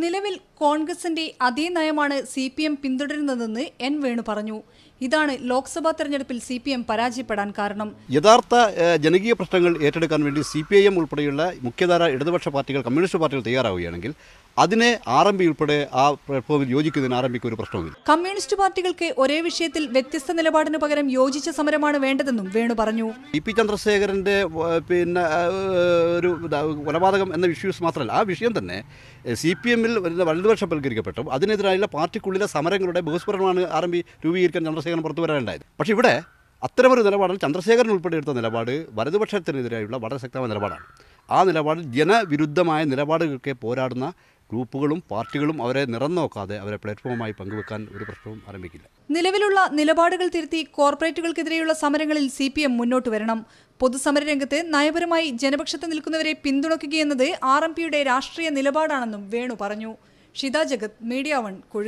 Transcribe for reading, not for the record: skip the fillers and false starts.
നിലവിൽ കോൺഗ്രസിന്റെ അതേ നയമാണ് CPM പിന്തുടരുന്നതെന്ന് N വേണു പറഞ്ഞു. ഇതാണ് ലോക്സഭാ തെരഞ്ഞെടുപ്പിൽ CPM പരാജയപ്പെടാൻ കാരണം. യഥാർത്ഥ ജനകീയ പ്രശ്നങ്ങൾ ഏറ്റെടുക്കാൻ വേണ്ടി CPIM ഉൾപ്പെടെയുള്ള മുഖ്യധാര ഇടതുപക്ഷ പാർട്ടികൾ, കമ്മ്യൂണിസ്റ്റ് പാർട്ടികൾ തയ്യാറാവുകയാണെങ്കിൽ അതിനെ RMP ഉൾപ്പെടെ ആ പ്ലാറ്റ്ഫോമിൽ യോജിക്കുന്നതിന് RMPക്ക് ഒരു പ്രശ്നവുമില്ല. കമ്മ്യൂണിസ്റ്റ് പാർട്ടികൾക്ക് ഒരേ വിഷയത്തിൽ വ്യത്യസ്ത നിലപാടിന് പകരം യോജിച്ച സമരമാണ് വേണ്ടതെന്നും വേണു പറഞ്ഞു. EP ചന്ദ്രശേഖരന്റെ ഒരു കൊലപാതകം എന്ന ഇഷ്യൂസ് മാത്രമല്ല, ആ വിഷയം തന്നെ CPMൽ വരുന്ന വലതുപക്ഷവൽക്കരിക്കപ്പെട്ടു. അതിനെതിരായുള്ള പാർട്ടിക്കുള്ളിലെ സമരങ്ങളുടെ ബഹുസ്ഫുരണമാണ് RMP രൂപീകരിക്കാൻ ചന്ദ്രശേഖരൻ പുറത്തു വരാനുണ്ടായത്. പക്ഷേ ഇവിടെ അത്തരമൊരു നിലപാടിൽ ചന്ദ്രശേഖരൻ ഉൾപ്പെടെ എടുത്ത നിലപാട് വലതുപക്ഷത്തിനെതിരായുള്ള വളരെ ശക്തമായ നിലപാടാണ്. ആ നിലപാടിൽ ജനവിരുദ്ധമായ നിലപാടുകൾക്ക് പോരാടുന്ന ഗ്രൂപ്പുകളും പാർട്ടികളും അവരെ നിറം നോക്കാതെ അവരെ പ്ലാറ്റ്ഫോമായി പങ്കുവെക്കാൻ ഒരു പ്രശ്നവും ആരംഭിക്കില്ല. നിലവിലുള്ള നിലപാടുകൾ തിരുത്തി കോർപ്പറേറ്റുകൾക്കെതിരെയുള്ള സമരങ്ങളിൽ CPM മുന്നോട്ട് വരണം. പൊതുസമര രംഗത്ത് നയപരമായി ജനപക്ഷത്ത് നിൽക്കുന്നവരെ പിന്തുണയ്ക്കുകയെന്നത് RMPയുടെ രാഷ്ട്രീയ നിലപാടാണെന്നും വേണു പറഞ്ഞു. ഷിത ജഗത്, മീഡിയ 1,